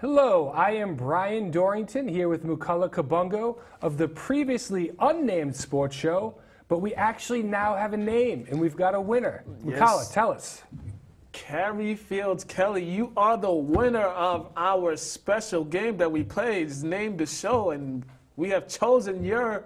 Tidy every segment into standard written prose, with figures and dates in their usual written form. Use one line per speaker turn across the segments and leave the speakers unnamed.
Hello, I am Brian Dorrington here with Mukala Kabungo of the previously unnamed sports show, but we actually now have a name and we've got a winner.
Yes.
Mukala, tell us.
Carrie Fields Kelly, you are the winner of our special game that we played. It's named the show, and we have chosen your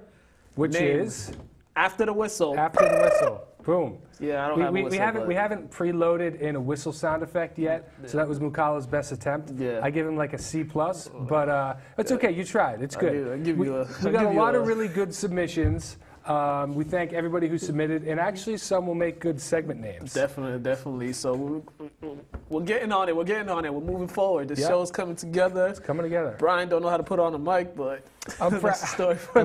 Which
name.
is?
After the Whistle.
After the Whistle. Boom.
Yeah, I don't have a whistle.
We haven't preloaded in a whistle sound effect yet, so that was Mukala's best attempt.
Yeah.
I give him like a C+, but it's okay. You tried. It's good.
we
got a lot of really good submissions. We thank everybody who submitted, and actually some will make good segment names.
Definitely. So we're getting on it. We're moving forward. The show's coming together.
It's coming together.
Brian don't know how to put on a mic, but
I'm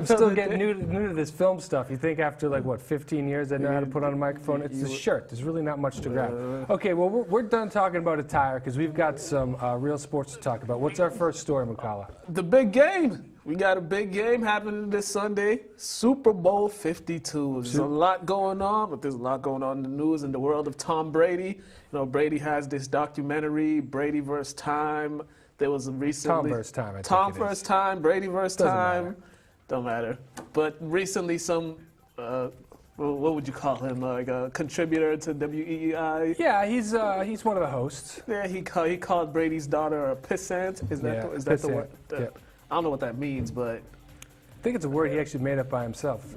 still getting new to this film stuff. You think after like what 15 years I know how to put on a microphone? It's the shirt. There's really not much to grab. Okay, well we're done talking about attire because we've got some real sports to talk about. What's our first story, Mukala?
The big game. We got a big game happening this Sunday, Super Bowl 52. There's a lot going on, but there's a lot going on in the news in the world of Tom Brady. You know, Brady has this documentary, Brady vs. Time. There was a recently
Tom vs. Time.
Tom vs. Time, Brady vs. Time.
Matter.
Don't matter. But recently, some what would you call him? Like a contributor to WEEI.
Yeah, he's one of the hosts.
Yeah, he called Brady's daughter a pissant. Is that the word?
Yeah.
I don't know what that means, but
I think it's a word he actually made up by himself.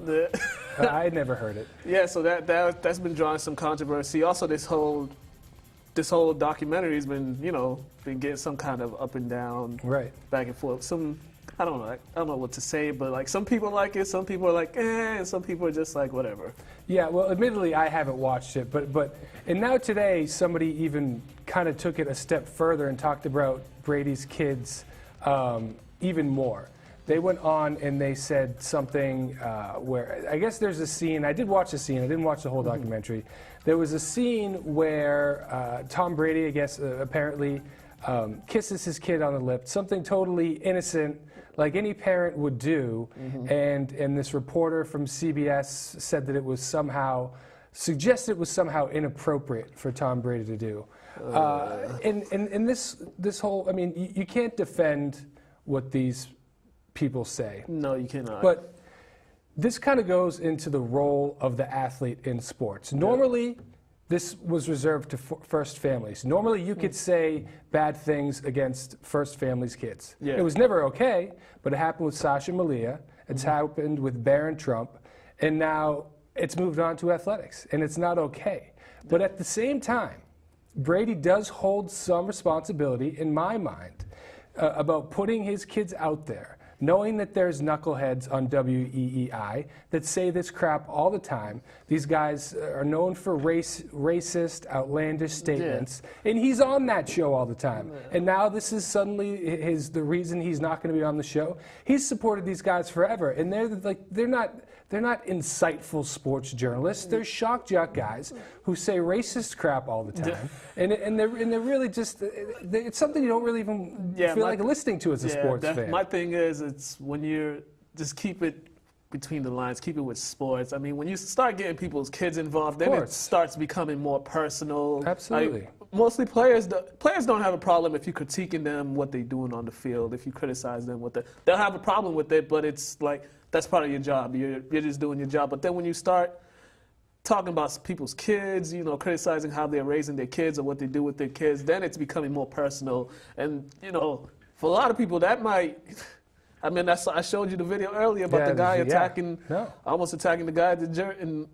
I had never heard it.
Yeah, so that's been drawing some controversy. Also, this whole documentary has been, been getting some kind of up and down,
right,
back and forth. I don't know what to say, but like some people like it, some people are like, and some people are just like whatever. Yeah,
well, admittedly, I haven't watched it, and now today somebody even kind of took it a step further and talked about Brady's kids. Even more. They went on and they said something where, I guess there's a scene, I did watch the scene, I didn't watch the whole documentary. There was a scene where Tom Brady, I guess, apparently kisses his kid on the lip, something totally innocent, like any parent would do, and this reporter from CBS said that it was suggested it was somehow inappropriate for Tom Brady to do. And this whole, I mean, you can't defend what these people say.
No, you cannot.
But this kind of goes into the role of the athlete in sports. Normally, this was reserved to first families. Normally, you could say bad things against first families' kids.
Yeah.
It was never okay, but it happened with Sasha Malia. It's happened with Barron Trump. And now it's moved on to athletics, and it's not okay. But at the same time, Brady does hold some responsibility, in my mind, about putting his kids out there, knowing that there's knuckleheads on WEEI that say this crap all the time. These guys are known for racist, outlandish statements, and he's on that show all the time. And now this is suddenly the reason he's not going to be on the show. He's supported these guys forever, and they're not insightful sports journalists. They're shock jock guys who say racist crap all the time, and they're really just it's something you don't really even feel like listening to as a sports fan.
My thing is, it's when you're just keep it between the lines, keep it with sports. I mean, when you start getting people's kids involved, then it starts becoming more personal.
Absolutely.
Like, mostly players don't have a problem if you're critiquing them, what they're doing on the field. If you criticize them, they'll have a problem with it, but it's like, that's part of your job. You're just doing your job. But then when you start talking about people's kids, criticizing how they're raising their kids or what they do with their kids, then it's becoming more personal. And, for a lot of people, that might... I mean, I showed you the video earlier about the guy almost attacking the guy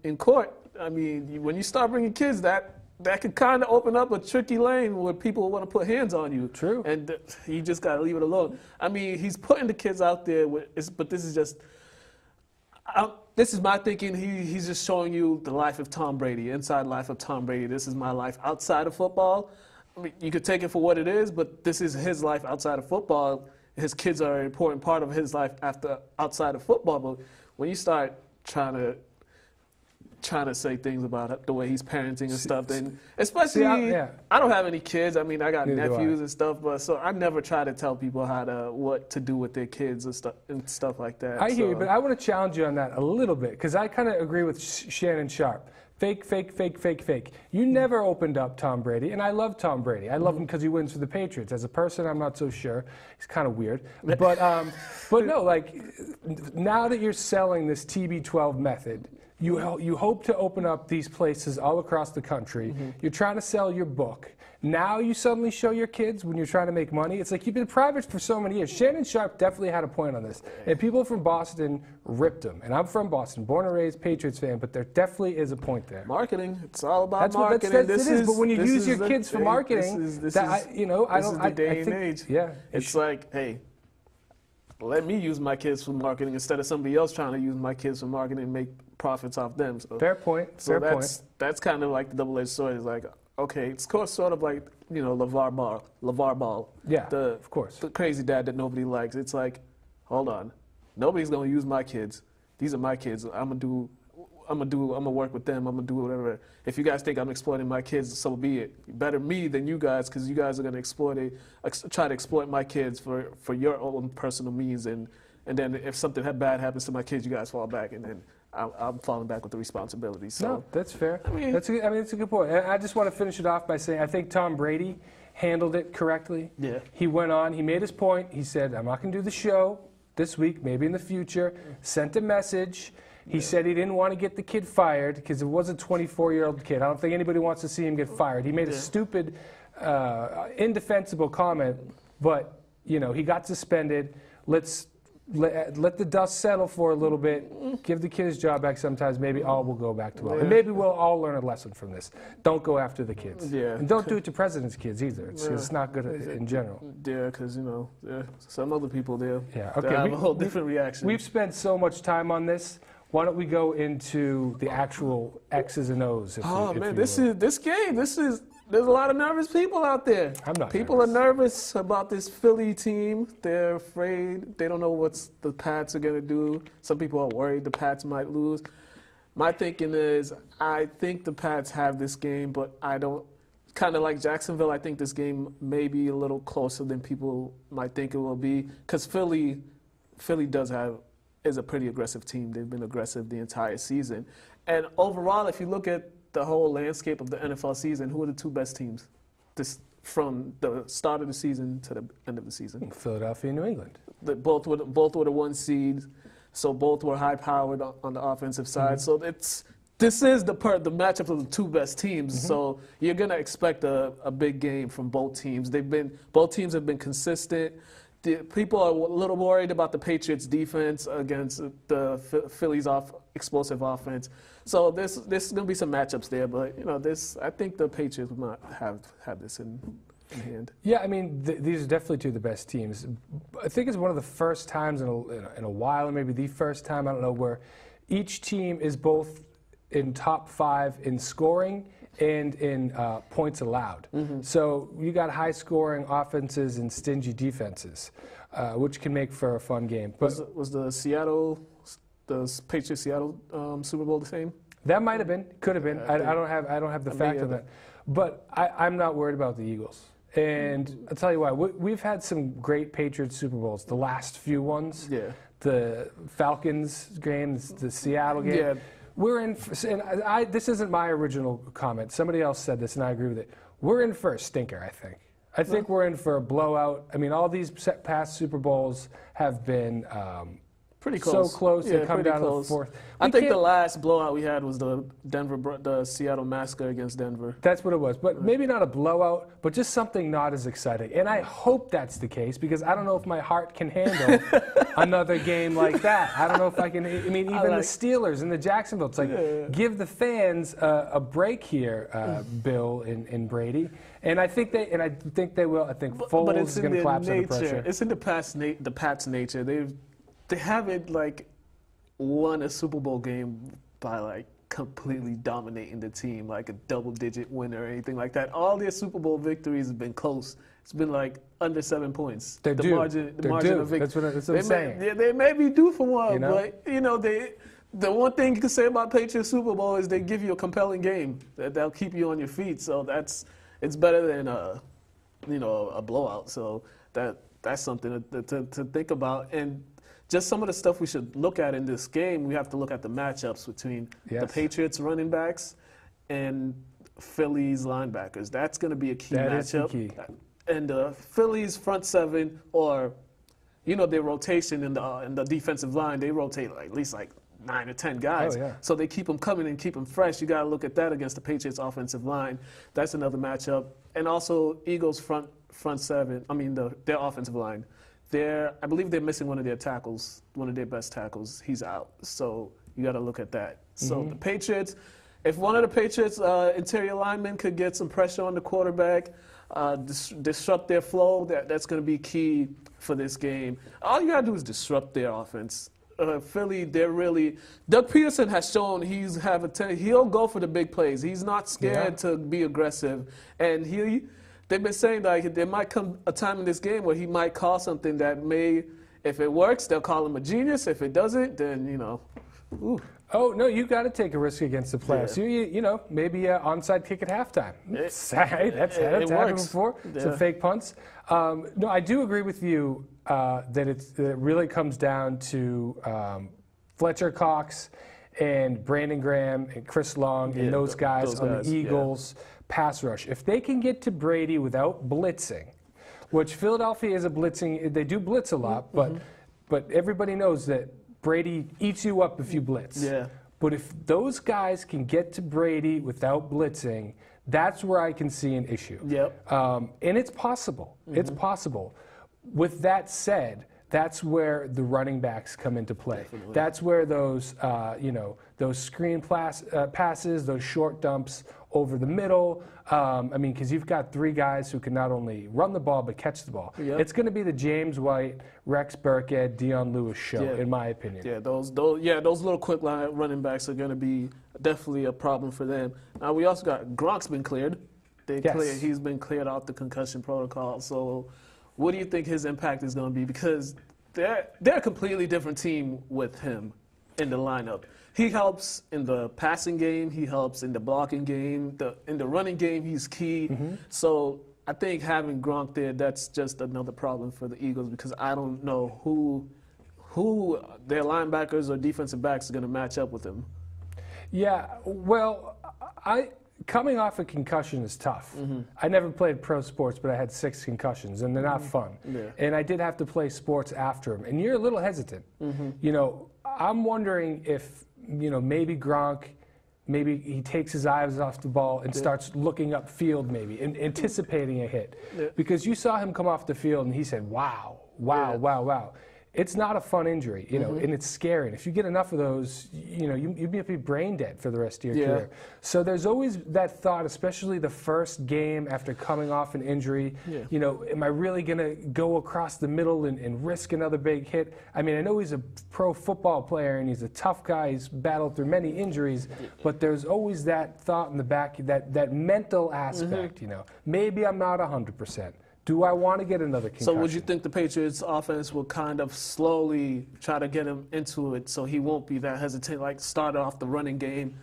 in court. I mean, when you start bringing kids, that could kind of open up a tricky lane where people want to put hands on you.
True.
And you just got to leave it alone. I mean, he's putting the kids out there, but this is just... this is my thinking. He's just showing you the life of Tom Brady, inside life of Tom Brady. This is my life outside of football. I mean, you could take it for what it is, but this is his life outside of football. His kids are an important part of his life outside of football. But when you start trying trying to say things about the way he's parenting and stuff. And especially, I don't have any kids. I mean, I got nephews and stuff, but so I never try to tell people what to do with their kids and stuff like that.
I hear you, but I want to challenge you on that a little bit because I kind of agree with Shannon Sharp. Fake, fake, fake, fake, fake. You never opened up Tom Brady, and I love Tom Brady. I love him because he wins for the Patriots. As a person, I'm not so sure. He's kind of weird. But no, like, now that you're selling this TB12 method, you hope to open up these places all across the country. You're trying to sell your book. Now you suddenly show your kids when you're trying to make money. It's like you've been private for so many years. Shannon Sharp definitely had a point on this. And people from Boston ripped him. And I'm from Boston, born and raised Patriots fan, but there definitely is a point there.
Marketing. It's all about marketing.
It is, but when you use your kids for marketing,
this is the day and age.
Yeah.
It's like, hey, let me use my kids for marketing instead of somebody else trying to use my kids for marketing and make profits off them. So,
fair point.
That's kind of like the double-edged sword. It's like, okay, it's sort of like, LeVar Ball.
Yeah, of course.
The crazy dad that nobody likes. It's like, hold on, nobody's gonna use my kids. These are my kids. I'm gonna work with them. I'm gonna do whatever. If you guys think I'm exploiting my kids, so be it. Better me than you guys, because you guys are gonna try to exploit my kids for your own personal means, and then if something bad happens to my kids, you guys fall back, and then I'm falling back with the responsibility. So
no, that's fair. That's a good point. And I just want to finish it off by saying I think Tom Brady handled it correctly.
Yeah.
He went on. He made his point. He said, "I'm not going to do the show this week. Maybe in the future." Sent a message. He said he didn't want to get the kid fired because it was a 24-year-old kid. I don't think anybody wants to see him get fired. He made a stupid, indefensible comment, but he got suspended. Let the dust settle for a little bit. Give the kid his job back sometimes. Maybe all will go back to well. And maybe we'll all learn a lesson from this. Don't go after the kids.
Yeah.
And don't do it to president's kids either. It's not good in general.
Yeah, because, some other people there
okay.
have a whole different reaction.
We've spent so much time on this. Why don't we go into the actual X's and O's? There's a lot of nervous people out there.
I'm not People nervous. Are nervous about this Philly team. They're afraid. They don't know what the Pats are going to do. Some people are worried the Pats might lose. My thinking is I think the Pats have this game, but I don't. Kind of like Jacksonville, I think this game may be a little closer than people might think it will be, because Philly is a pretty aggressive team. They've been aggressive the entire season. And overall, if you look at the whole landscape of the NFL season, who are the two best teams from the start of the season to the end of the season?
Philadelphia and New England.
Both were the 1 seed, so both were high-powered on the offensive side. So this is the matchup of the two best teams. So you're gonna expect a big game from both teams. Both teams have been consistent. People are a little worried about the Patriots' defense against the Phillies' explosive offense. So there's going to be some matchups there, but I think the Patriots might have this in hand.
Yeah, I mean these are definitely two of the best teams. I think it's one of the first times in a while, or maybe the first time, I don't know, where each team is both in top 5 in scoring and in points allowed. So you got high-scoring offenses and stingy defenses, which can make for a fun game. But
was the Patriots Seattle Super Bowl the same?
That might have been, could have been. I don't have the fact on that. But I'm not worried about the Eagles. And I'll tell you why. We've had some great Patriots Super Bowls. The last few ones.
Yeah.
The Falcons games, the Seattle game. Yeah. We're in, and this isn't my original comment. Somebody else said this, and I agree with it. We're in for a stinker, I think. I think we're in for a blowout. I mean, all these past Super Bowls have been
pretty close.
So close. They come down to the fourth.
I think the last blowout we had was the Seattle Massacre against Denver.
That's what it was. But maybe not a blowout, but just something not as exciting. And I hope that's the case, because I don't know if my heart can handle another game like that. I don't know if I can. I mean, even the Steelers and the Jacksonville. It's like, give the fans a break here, Bill and Brady. And I think they will. I think Foles is going to collapse under pressure.
It's in the Pats' nature. They haven't won a Super Bowl game by completely dominating the team, like a double-digit win or anything like that. All their Super Bowl victories have been close. It's been under 7 points. The margin of victory.
That's what I'm saying.
They may be due for one, but The one thing you can say about Patriots Super Bowl is they give you a compelling game. They'll keep you on your feet. So it's better than a blowout. So that's something to think about. And just some of the stuff we should look at in this game, we have to look at the matchups between the Patriots running backs and Phillies linebackers. That's going to be a key matchup.
That is the key.
And the Phillies front seven, or their rotation in the defensive line, they rotate at least 9 or 10 guys.
Oh, yeah.
So they keep them coming and keep them fresh. You got to look at that against the Patriots offensive line. That's another matchup. And also Eagles front seven. I mean their offensive line. I believe they're missing one of their tackles, one of their best tackles. He's out. So you got to look at that. So the Patriots, if one of the Patriots interior linemen could get some pressure on the quarterback, disrupt their flow, that's going to be key for this game. All you got to do is disrupt their offense. Philly, Doug Peterson has shown he'll go for the big plays. He's not scared to be aggressive. And they've been saying that there might come a time in this game where he might call something that may, if it works, they'll call him a genius. If it doesn't, then, ooh.
Oh, no, you got to take a risk against the playoffs. Yeah. Maybe an onside kick at halftime. That's happened before. Yeah. Some fake punts. No, I do agree with you that it really comes down to Fletcher Cox and Brandon Graham and Chris Long and those guys on the Eagles pass rush. If they can get to Brady without blitzing, which Philadelphia is they do blitz a lot, but everybody knows that Brady eats you up if you blitz. Yeah. But if those guys can get to Brady without blitzing, that's where I can see an issue.
Yep.
And it's possible. It's possible. With that said, that's where the running backs come into play. Definitely. That's where those, those screen passes, those short dumps over the middle. Because you've got three guys who can not only run the ball but catch the ball. Yep. It's going to be the James White, Rex Burkhead, Dion Lewis show, in my opinion. Yeah,
those little quick line running backs are going to be definitely a problem for them. Now we also got Gronk's been cleared. He's been cleared off the concussion protocol. So, what do you think his impact is going to be? Because they're a completely different team with him in the lineup. He helps in the passing game. He helps in the blocking game. In the running game, he's key. So I think having Gronk there, that's just another problem for the Eagles, because I don't know who their linebackers or defensive backs are going to match up with him.
Yeah, well, coming off a concussion is tough. I never played pro sports, but I had 6 concussions, and they're not fun. Yeah. And I did have to play sports after them, and you're a little hesitant. I'm wondering if, maybe Gronk, maybe he takes his eyes off the ball and starts looking upfield maybe, and anticipating a hit. Yeah. Because you saw him come off the field, and he said, wow. It's not a fun injury, and it's scary. And if you get enough of those, you'd be brain dead for the rest of your career. So there's always that thought, especially the first game after coming off an injury. Yeah. Am I really going to go across the middle and risk another big hit? I mean, I know he's a pro football player and he's a tough guy. He's battled through many injuries, but there's always that thought in the back, that mental aspect. Maybe I'm not 100%. Do I want to get another concussion?
So would you think the Patriots offense will kind of slowly try to get him into it so he won't be that hesitant, like start off the running game,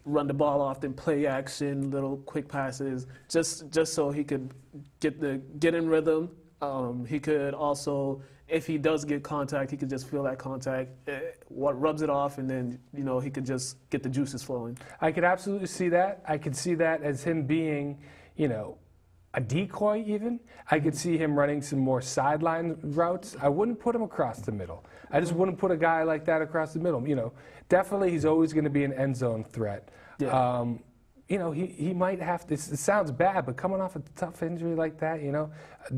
run the ball off, then play action, little quick passes, just so he could get in rhythm. He could also, if he does get contact, he could just feel that contact, what rubs it off, and then he could just get the juices flowing.
I could absolutely see that. I could see that as him being, a decoy even. I could see him running some more sideline routes. I wouldn't put him across the middle. I just wouldn't put a guy like that across the middle. Definitely he's always going to be an end zone threat. Yeah. He might have to, it sounds bad, but coming off a tough injury like that,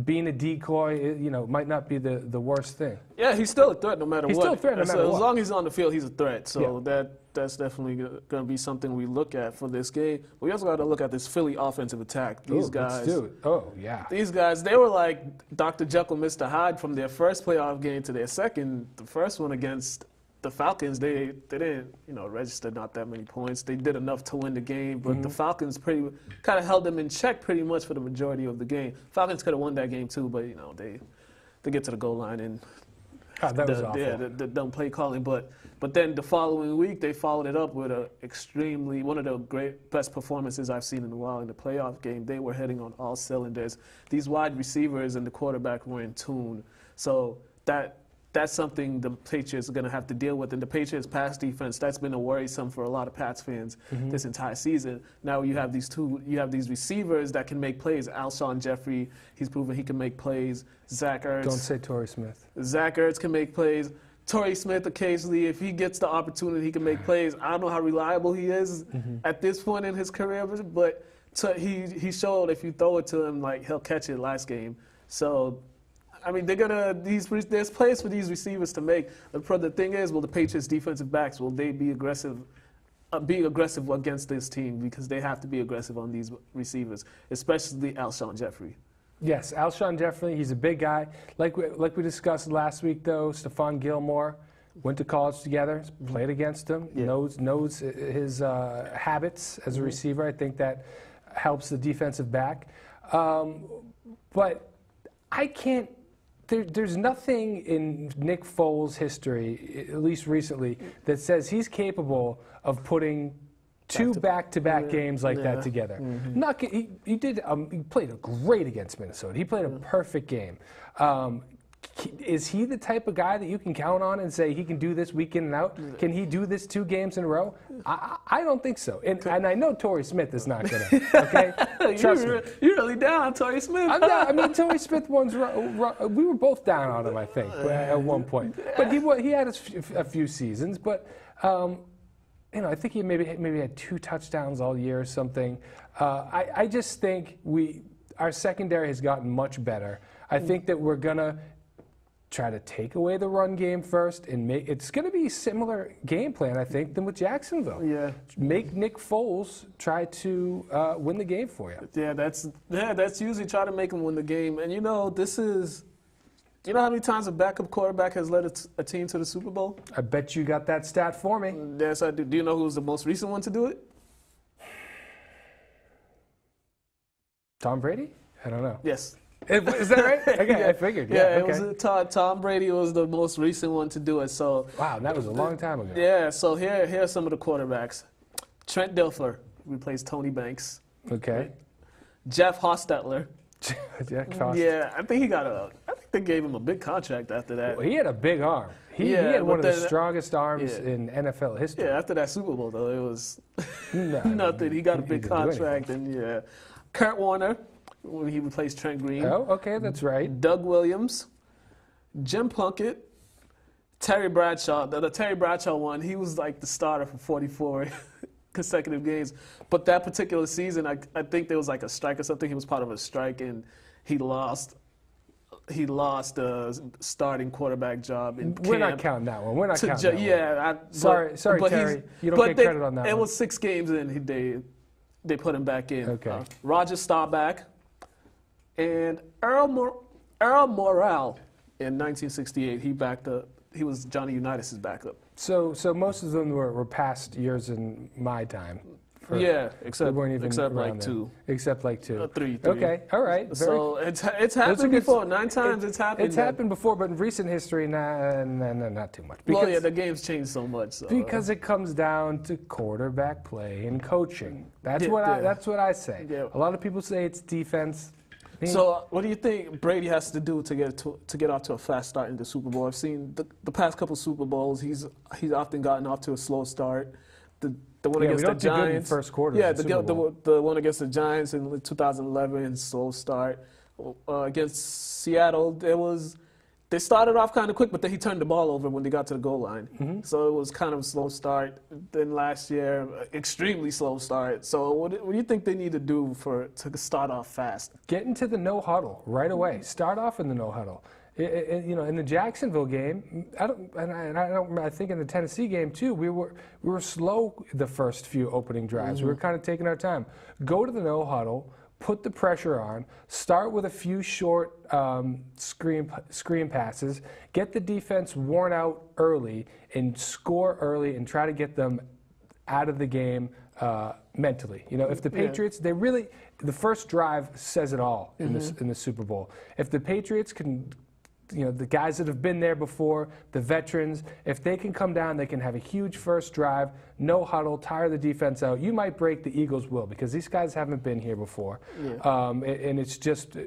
being a decoy, might not be the worst thing.
Yeah, he's still a threat no matter what.
He's still a threat no matter what.
As long as he's on the field, he's a threat. So that's definitely going to be something we look at for this game. We also got to look at this Philly offensive attack. These guys. Let's do it. Oh, yeah. These guys, they were like Dr. Jekyll, Mr. Hyde from their first playoff game to their second. The first one against the Falcons, they didn't, register not that many points. They did enough to win the game, but the Falcons kind of held them in check pretty much for the majority of the game. Falcons could have won that game too, but they get to the goal line and
Oh, that was awful.
the dumb play calling. But then the following week, they followed it up with one of the best performances I've seen in a while in the playoff game. They were hitting on all cylinders. These wide receivers and the quarterback were in tune. So that's something the Patriots are going to have to deal with. And the Patriots' pass defense, that's been a worrisome for a lot of Pats fans this entire season. Now you have these receivers that can make plays. Alshon Jeffrey, he's proven he can make plays. Zach Ertz.
Don't say Torrey Smith.
Zach Ertz can make plays. Torrey Smith occasionally, if he gets the opportunity, he can make plays. I don't know how reliable he is at this point in his career, but he showed if you throw it to him, like, he'll catch it last game. So, I mean, there's plays for these receivers to make. The thing is, will the Patriots defensive backs, will they be aggressive against this team? Because they have to be aggressive on these receivers, especially Alshon Jeffrey.
Yes, Alshon Jeffrey, he's a big guy. Like we discussed last week, though, Stephon Gilmore went to college together, played against him, knows his habits as a receiver. I think that helps the defensive back. But I can't. There's nothing in Nick Foles' history, at least recently, that says he's capable of putting two back-to-back games like that together. He played great against Minnesota. He played a perfect game. Is he the type of guy that you can count on and say he can do this week in and out? Can he do this 2 games in a row? I don't think so. And I know Torrey Smith is not going to. Okay, trust me.
You're really down on Torrey Smith.
I'm down. I mean, Torrey Smith we were both down on him, I think, at one point. But he had a few seasons. But I think he maybe had 2 touchdowns all year or something. I just think our secondary has gotten much better. I think that we're gonna try to take away the run game first, and it's going to be a similar game plan, I think, than with Jacksonville.
Yeah.
Make Nick Foles try to win the game for you.
Yeah, that's usually try to make him win the game. And you know how many times a backup quarterback has led a team to the Super Bowl?
I bet you got that stat for me.
Yes, I do. Do you know who was the most recent one to do it?
Tom Brady? I don't know.
Yes.
Is that right? Okay, yeah. I figured. Yeah,
it was Tom Brady was the most recent one to do it. So
wow, that was a long time ago.
Yeah. So here are some of the quarterbacks: Trent Dilfer replaced Tony Banks.
Okay.
Jeff Hostetler.
Yeah,
I think they gave him a big contract after that.
Well, he had a big arm. He had one of the strongest arms in NFL history.
Yeah, after that Super Bowl though, it was nothing. He got a big contract, and Kurt Warner, when he replaced Trent Green.
Oh, okay, that's right.
Doug Williams, Jim Plunkett, Terry Bradshaw. The Terry Bradshaw one, he was like the starter for 44 consecutive games. But that particular season, I think there was like a strike or something. He was part of a strike, and he lost the starting quarterback job in camp.
We're not counting that one. We're not counting that one. Sorry,
but
Terry. You don't get credit on that one.
It was 6 games in. They put him back in.
Okay.
Roger Staubach and Earl Morrell in 1968. He was Johnny Unitas' backup.
So most of them were past years in my time.
Except like 2.
Except like 2.
3.
Okay, all right.
So it's happened before. 9 times it's happened.
It's happened before, but in recent history, not too much.
Because, the game's changed so much. So.
Because it comes down to quarterback play and coaching. That's what I say.
Yeah.
A lot of people say it's defense.
So what do you think Brady has to do to get off to a fast start in the Super Bowl? I've seen the past couple Super Bowls. He's often gotten off to a slow start. The one against the Giants.
Do good in first quarter.
Yeah, the one against the Giants in 2011, slow start. Against Seattle, they started off kind of quick, but then he turned the ball over when they got to the goal line. Mm-hmm. So it was kind of a slow start. Then last year, extremely slow start. So what do you think they need to do to start off fast?
Get into the no huddle right away. Start off in the no huddle. In the Jacksonville game, I think in the Tennessee game too, we were slow the first few opening drives. Mm-hmm. We were kind of taking our time. Go to the no huddle, put the pressure on, start with a few short screen passes, get the defense worn out early, and score early, and try to get them out of the game mentally. If the Patriots, the first drive says it all in the Super Bowl. If the Patriots can the guys that have been there before, the veterans, if they can come down, they can have a huge first drive, no huddle, tire the defense out. You might break the Eagles' will because these guys haven't been here before. Yeah. And it's just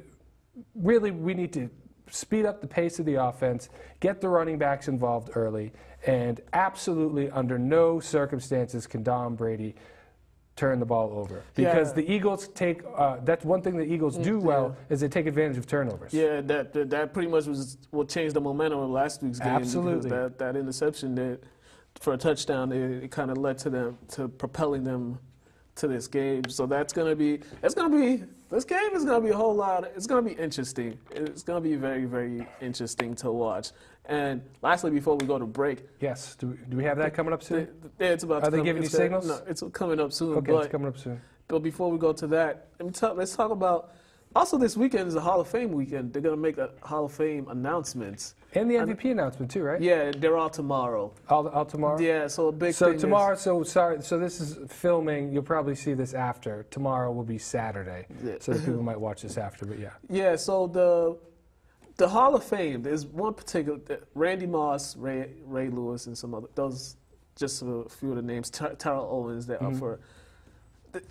really we need to speed up the pace of the offense, get the running backs involved early, and absolutely under no circumstances can Tom Brady turn the ball over, because the Eagles take that's one thing the Eagles do well is they take advantage of turnovers.
Yeah, that pretty much was what changed the momentum of last week's game.
Absolutely,
because that interception for a touchdown, it kind of led to propelling them to this game. So this game is gonna be a whole lot. It's gonna be interesting. It's gonna be very, very interesting to watch. And lastly, before we go to break,
yes, do we have that coming up soon?
It's about.
Are they giving you signals?
No, it's coming up soon.
Okay, it's coming up soon.
But before we go to that, let's talk about. Also, this weekend is a Hall of Fame weekend. They're gonna make a Hall of Fame announcements.
And the MVP announcement too, right?
Yeah, they're all tomorrow.
All tomorrow?
Yeah, so a big
so
thing
tomorrow, so this is filming, you'll probably see this after. Tomorrow will be Saturday. Yeah. So people might watch this after, but yeah. Yeah,
so the Hall of Fame, there's one particular, Randy Moss, Ray Lewis, and some other, those, just a few of the names, Terrell Owens, that are for.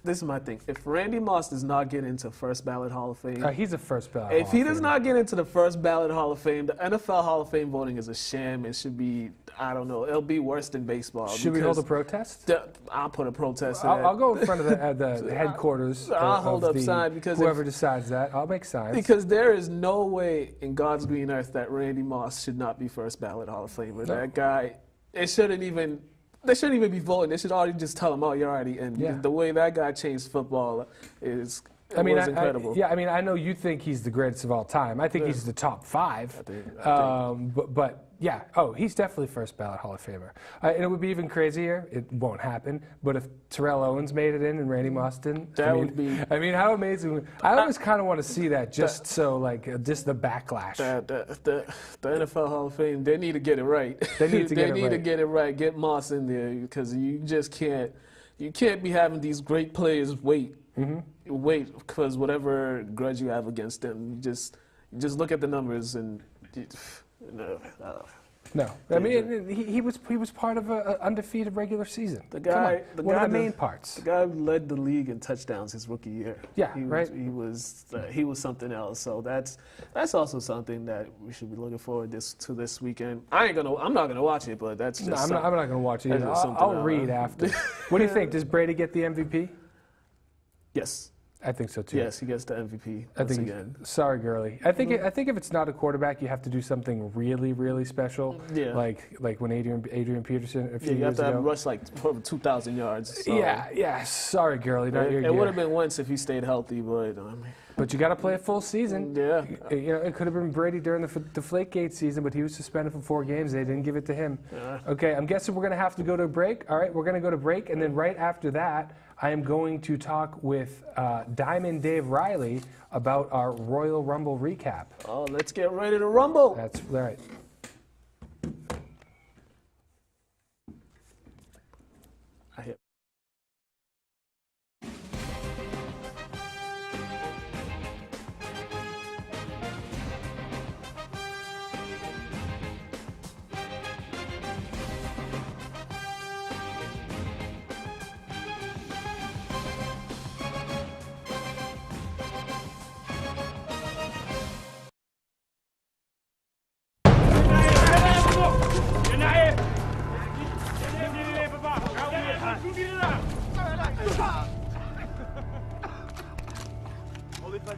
This is my thing. If Randy Moss does not get into first ballot Hall of Fame,
he's a first ballot.
If he does not get into the first ballot Hall of Fame, the NFL Hall of Fame voting is a sham. It should be, I don't know, it'll be worse than baseball.
Should we hold a protest?
I'll put a protest.
I'll go in front of the headquarters.
I'll hold up sign because
whoever decides that, I'll make signs.
Because there is no way in God's green earth that Randy Moss should not be first ballot Hall of Famer. No. That guy, they shouldn't even be voting. They should already just tell him, "Oh, you're already in." Yeah. The way that guy changed football was incredible.
I know you think he's the greatest of all time. I think he's the top 5. I think. But yeah, he's definitely first ballot Hall of Famer. And it would be even crazier. It won't happen. But if Terrell Owens made it in and Randy Moss didn't,
would be.
I mean, how amazing! I always kind of want to see that, just just the backlash.
The NFL Hall of Fame, they need to get it right.
They need to
get it right. Get Moss in there, because you just can't. You can't be having these great players wait because whatever grudge you have against them, you just look at the numbers and.
No, I mean he was part of an undefeated regular season. One of the main parts.
The guy who led the league in touchdowns his rookie year.
Yeah,
he was something else. So that's also something that we should be looking forward to this weekend. I'm not gonna watch it, but that's just.
I'm not gonna watch it. I'll read after. What do you think? Does Brady get the MVP?
Yes.
I think so too.
Yes, he gets the MVP again.
Sorry, Gurley. I think if it's not a quarterback, you have to do something really, really special. Yeah. Like when Adrian Peterson a few years ago.
You have to have rushed like over 2,000 yards. So.
Yeah. Sorry, Gurley.
It would have been once if he stayed healthy, but.
But you got to play a full season.
Yeah.
It could have been Brady during the Deflategate season, but he was suspended for 4 games. They didn't give it to him. Yeah. Okay, I'm guessing we're going to have to go to a break. All right, we're going to go to break, and then right after that, I am going to talk with Diamond Dave Riley about our Royal Rumble recap.
Oh, let's get ready to rumble.
That's right.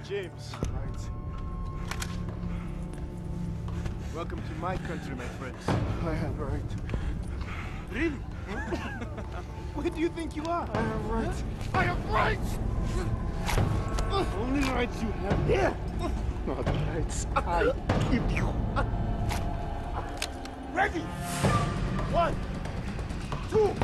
James. Right. Welcome to my country, my friends.
I am right.
Really? Where do you think you are?
I am right.
Huh? I am right! Only rights you have here.
Not rights. I give you.
Ready? 1, 2.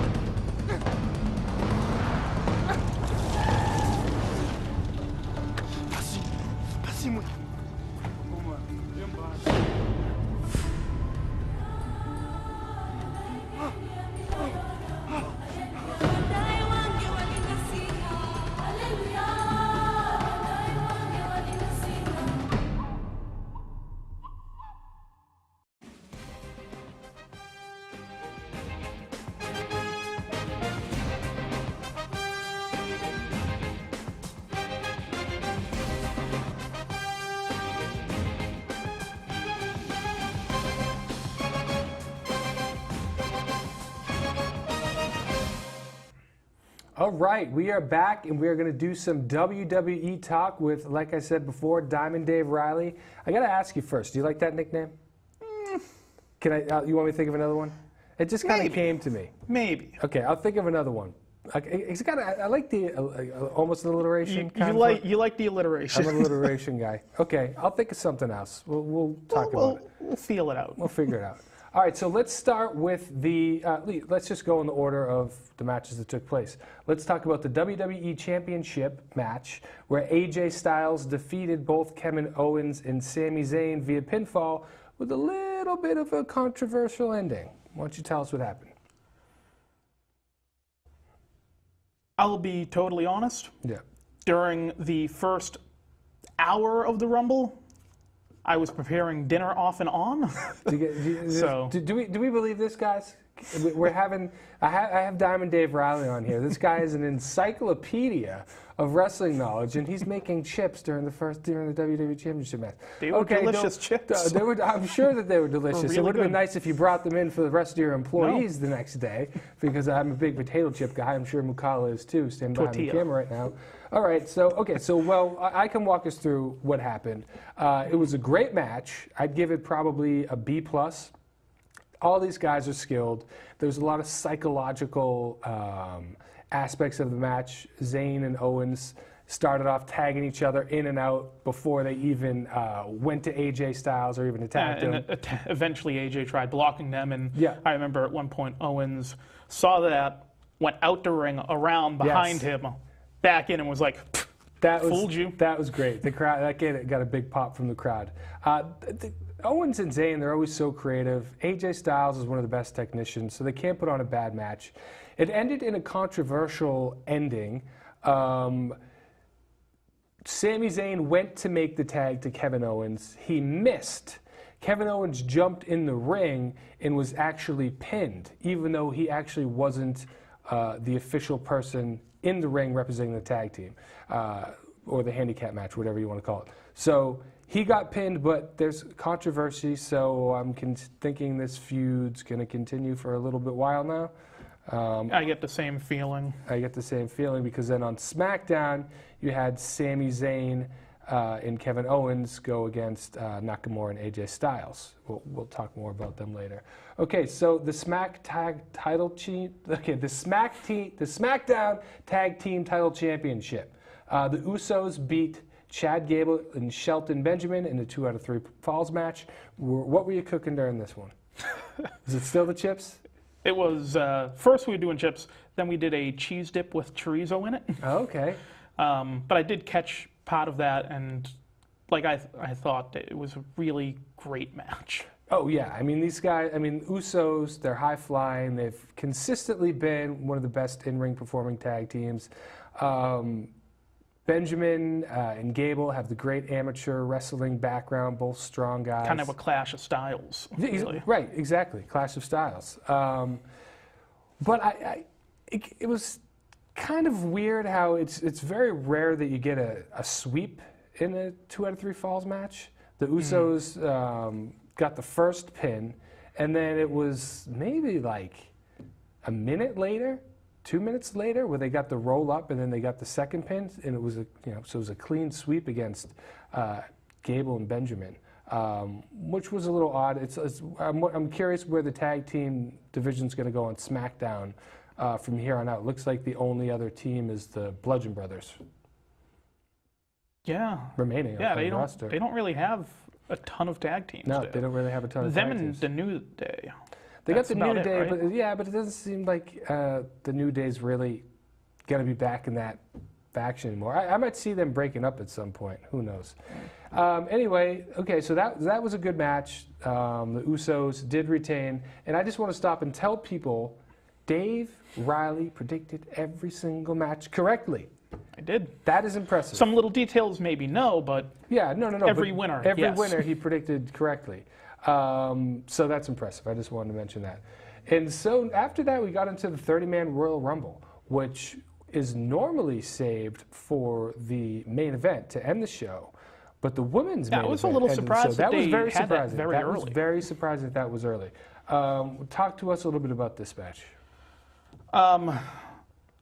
All right, we are back, and we are going to do some WWE talk with, like I said before, Diamond Dave Riley. I got to ask you first, do you like that nickname? Can I? You want me to think of another one? It just kind of came to me.
Maybe.
Okay, I'll think of another one. It's got. I like the almost alliteration.
You like the alliteration.
I'm an alliteration guy. Okay, I'll think of something else. We'll talk about it.
We'll feel it out.
We'll figure it out. All right, so let's start with the. Let's just go in the order of the matches that took place. Let's talk about the WWE Championship match, where AJ Styles defeated both Kevin Owens and Sami Zayn via pinfall with a little bit of a controversial ending. Why don't you tell us what happened?
I'll be totally honest.
Yeah.
During the first hour of the Rumble, I was preparing dinner off and on.
Do we believe this, guys? We're having. I have Diamond Dave Riley on here. This guy is an encyclopedia of wrestling knowledge, and he's making chips during the WWE Championship match.
They were delicious chips.
I'm sure that they were delicious.
Really
it would have been
good.
nice if you brought them in for the rest of your employees the next day, because I'm a big potato chip guy. I'm sure Mukala is too. Standing behind the camera right now. All right, so I can walk us through what happened. It was a great match. I'd give it probably a B+. All these guys are skilled. There's a lot of psychological aspects of the match. Zayn and Owens started off tagging each other in and out before they even went to AJ Styles or even attacked him.
And eventually AJ tried blocking them, and
Yeah.
I remember at one point Owens saw that, went out the ring, around behind him, back in, and was like, fooled you.
That was great. The crowd, that got a big pop from the crowd. Owens and Zayn, they're always so creative. AJ Styles is one of the best technicians, so they can't put on a bad match. It ended in a controversial ending. Sami Zayn went to make the tag to Kevin Owens. He missed. Kevin Owens jumped in the ring and was actually pinned, even though he actually wasn't the official person in the ring representing the tag team, or the handicap match, whatever you want to call it. So he got pinned, but there's controversy, so I'm thinking this feud's going to continue for a little bit while now.
I get the same feeling.
I get the same feeling because then on SmackDown, you had Sami Zayn and Kevin Owens go against Nakamura and AJ Styles. We'll talk more about them later. Okay, so the the SmackDown Tag Team Title Championship. The Usos beat Chad Gable and Shelton Benjamin in the 2 out of 3 falls match. What were you cooking during this one? Is it still the chips?
It was, first we were doing chips, then we did a cheese dip with chorizo in it.
Oh, okay.
But I did catch part of that, and like I thought it was a really great match.
Oh, yeah. I mean, these guys, Usos, they're high-flying. They've consistently been one of the best in-ring performing tag teams. Benjamin and Gable have the great amateur wrestling background, both strong guys.
Kind of a clash of styles, really.
Right, exactly. Clash of styles. But it was kind of weird how it's very rare that you get a sweep in a 2 out of 3 falls match. The Usos got the first pin, and then it was maybe like a minute later, 2 minutes later, where they got the roll up, and then they got the second pin, and it was so it was a clean sweep against Gable and Benjamin, which was a little odd. I'm curious where the tag team division's going to go on SmackDown from here on out. Looks like the only other team is the Bludgeon Brothers.
Yeah.
Remaining on the roster.
They don't really have a ton of tag teams.
No, they don't really have a ton of tag teams.
Them and the New Day.
They got the New Day,
right?
but it doesn't seem like the New Day's really going to be back in that faction anymore. I might see them breaking up at some point. Who knows? Anyway, okay, so that was a good match. The Usos did retain, and I just want to stop and tell people, Dave Riley predicted every single match correctly.
I did.
That is impressive.
Some little details maybe no, but
yeah, no.
Every winner,
Every winner he predicted correctly. So that's impressive. I just wanted to mention that. And so after that, we got into the 30-man Royal Rumble, which is normally saved for the main event to end the show. But the women's main event.
I was a little surprised that they
very
had that
surprising.
very
That
early.
was very surprising that was early. Talk to us a little bit about this match.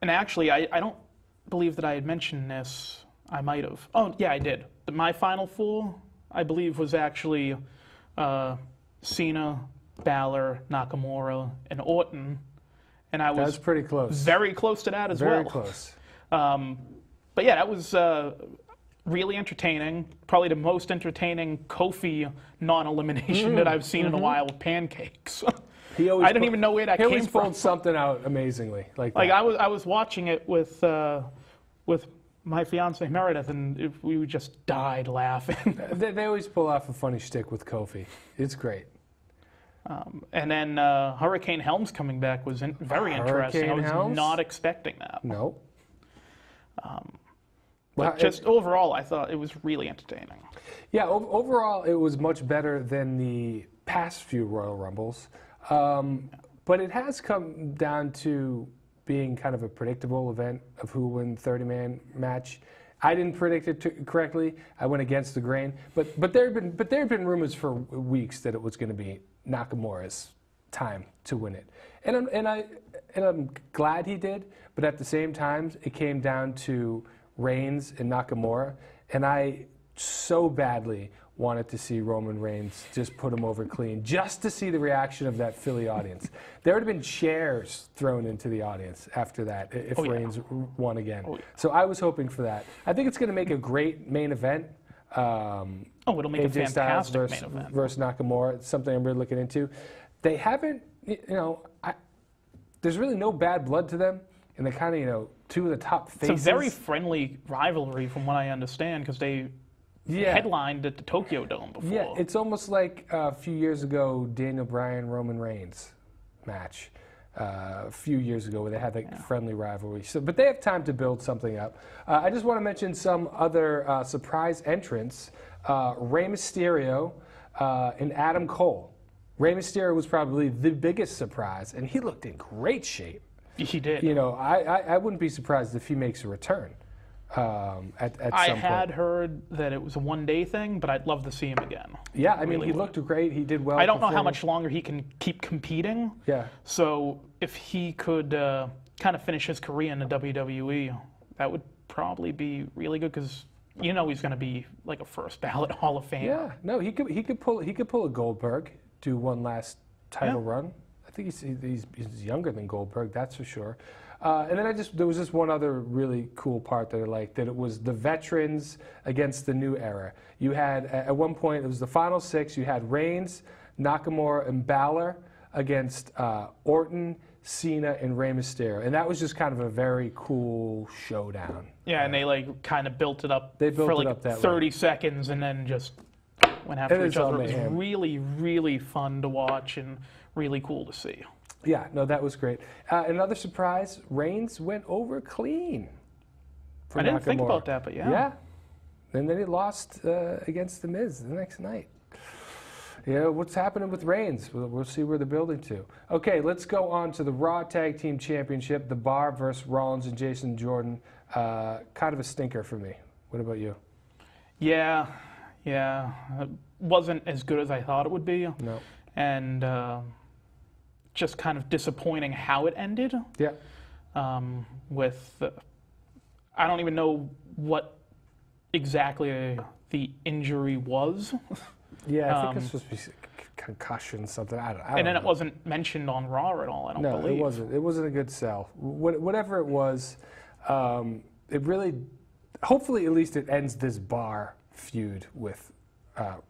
And actually, I don't believe that I had mentioned this. I might have. Oh, yeah, I did. My final four, I believe, was actually Cena, Balor, Nakamura, and Orton. And I was
pretty close.
Very close to that as well.
Very close.
But yeah, that was really entertaining. Probably the most entertaining Kofi non-elimination that I've seen in a while with pancakes. I didn't even know where that came from.
He always pulled something out amazingly. Like
I was watching it with my fiance Meredith, and we just died laughing.
They always pull off a funny shtick with Kofi. It's great.
And then Hurricane Helms coming back was very interesting. I was not expecting that.
No.
But just overall, I thought it was really entertaining.
Yeah, overall, it was much better than the past few Royal Rumbles. But it has come down to being kind of a predictable event of who win 30-man match. I didn't predict it correctly. I went against the grain. But there have been rumors for weeks that it was going to be Nakamura's time to win it, and I'm glad he did. But at the same time, it came down to Reigns and Nakamura, and I so badly wanted to see Roman Reigns just put him over clean, just to see the reaction of that Philly audience. There would have been chairs thrown into the audience after that if Reigns won again. So I was hoping for that. I think it's going to make a great main event.
It'll make
AJ
a fantastic
Styles
main event.
versus Nakamura. It's something I'm really looking into. They haven't, there's really no bad blood to them, and they're kind of, two of the top faces.
It's a very friendly rivalry, from what I understand, because they headlined at the Tokyo Dome before.
Yeah, it's almost like a few years ago, Daniel Bryan, Roman Reigns match. A few years ago, where they had friendly rivalry. But they have time to build something up. I just want to mention some other surprise entrants. Rey Mysterio and Adam Cole. Rey Mysterio was probably the biggest surprise, and he looked in great shape.
He did.
I wouldn't be surprised if he makes a return at some point.
I had heard that it was a one-day thing, but I'd love to see him again.
Yeah, I mean, he looked great. He did well.
I don't know how much longer he can keep competing.
Yeah.
So if he could kind of finish his career in the WWE, that would probably be really good, because he's going to be like a first ballot Hall of Famer.
Yeah. No, he could pull a Goldberg, do one last title run. I think he's younger than Goldberg, that's for sure. And then there was just one other really cool part that I liked, that it was the veterans against the new era. You had, at one point, it was the final six, you had Reigns, Nakamura, and Balor against Orton, Cena, and Rey Mysterio. And that was just kind of a very cool showdown.
Yeah, and they kind of built it up for like 30 seconds and then just went after each other. It was really, really fun to watch and really cool to see.
Yeah, no, that was great. Another surprise, Reigns went over clean for
I didn't
Nakamura.
think about that, but yeah.
Yeah, and then he lost against The Miz the next night. What's happening with Reigns? We'll see where they're building to. Okay, let's go on to the Raw Tag Team Championship, The Bar versus Rollins and Jason Jordan. Kind of a stinker for me. What about you?
Yeah. It wasn't as good as I thought it would be.
No.
And just kind of disappointing how it ended.
Yeah.
I don't even know what exactly the injury was.
Yeah, I think it's supposed to be concussion, something. I don't
and then
know.
It wasn't mentioned on Raw at all, I don't believe.
No, it wasn't. It wasn't a good sell. Whatever it was, it really, hopefully at least it ends this Bar feud with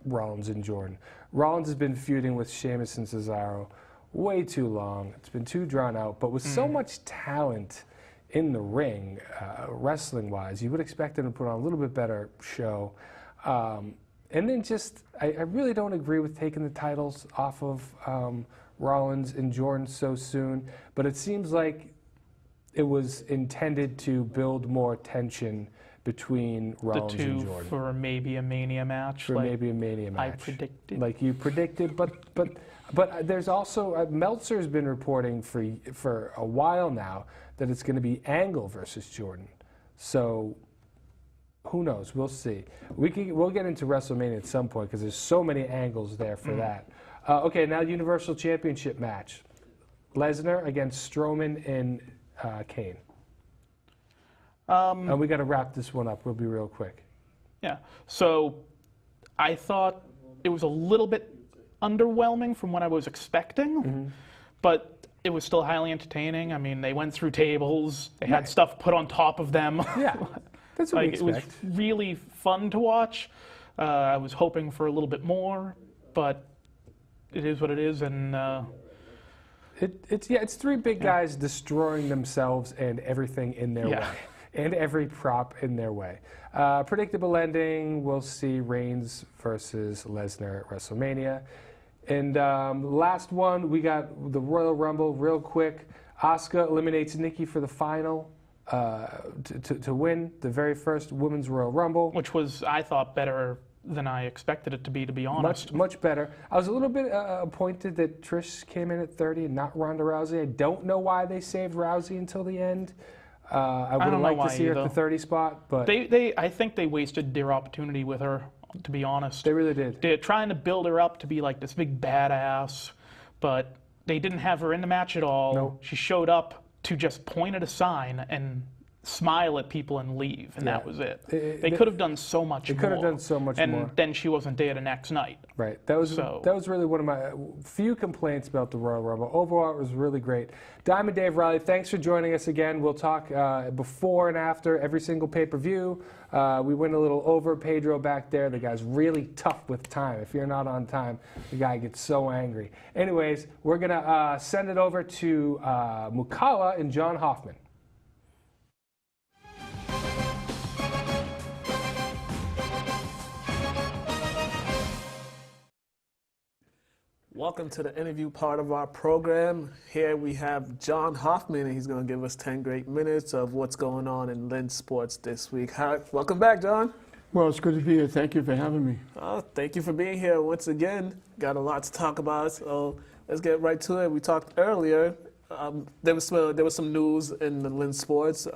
Rollins and Jordan. Rollins has been feuding with Sheamus and Cesaro way too long. It's been too drawn out, but with so much talent in the ring, wrestling-wise, you would expect them to put on a little bit better show. And then I really don't agree with taking the titles off of Rollins and Jordan so soon, but it seems like it was intended to build more tension between Rollins and Jordan.
The two for maybe a Mania match.
Maybe a Mania match.
I predicted.
Like you predicted, but there's also, Meltzer's been reporting for a while now that it's going to be Angle versus Jordan. So who knows? We'll see. We'll get into WrestleMania at some point because there's so many angles there for that. Okay, now Universal Championship match. Lesnar against Strowman and Kane. And we got to wrap this one up. We'll be real quick.
Yeah. So I thought it was a little bit underwhelming from what I was expecting, but it was still highly entertaining. I mean, they went through tables. They had stuff put on top of them.
Yeah, that's what we
It was
expect.
really fun to watch. I was hoping for a little bit more, but it is what it is, and
It's three big guys destroying themselves and everything in their way, and every prop in their way. Predictable ending, we'll see Reigns versus Lesnar at WrestleMania. And last one, we got the Royal Rumble real quick. Asuka eliminates Nikki for the final to win the very first Women's Royal Rumble.
which was, I thought, better than I expected it to be honest.
Much better. I was a little bit appointed that Trish came in at 30 and not Ronda Rousey. I don't know why they saved Rousey until the end. I would have
don't know
liked to
why
see her at
either.
the 30 spot, but
I think they wasted their opportunity with her, to be honest.
they really did.
They're trying to build her up to be like this big badass, but they didn't have her in the match at all.
Nope.
She showed up to just point at a sign and smile at people and leave, and that was it. They could have done so much more.
They could have done so much
and
more.
then she wasn't there the next night.
Right. That was really one of my few complaints about the Royal Rumble. Overall, it was really great. Diamond Dave Riley, thanks for joining us again. We'll talk before and after every single pay-per-view. We went a little over Pedro back there. The guy's really tough with time. If you're not on time, the guy gets so angry. Anyways, we're going to send it over to Mukala and John Hoffman.
Welcome to the interview part of our program. Here we have John Hoffman, and he's going to give us 10 great minutes of what's going on in Lynn sports this week. Welcome back, John.
Well, it's good to be here. Thank you for having me.
Thank you for being here once again. Got a lot to talk about, so let's get right to it. We talked earlier. There was some news in the Lynn sports.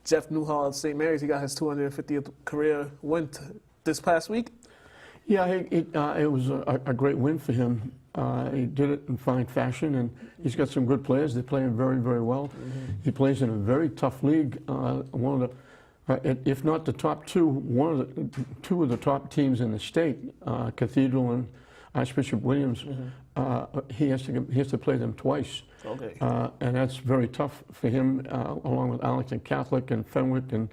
Jeff Newhall of St. Mary's, he got his 250th career win this past week.
Yeah, it was a great win for him. He did it in fine fashion, and he's got some good players. They're playing very, very well. Mm-hmm. He plays in a very tough league. One of the, if not the top two, two of the top teams in the state, Cathedral and Archbishop Williams. Mm-hmm. He has to play them twice.
Okay.
And that's very tough for him, along with Arlington Catholic and Fenwick and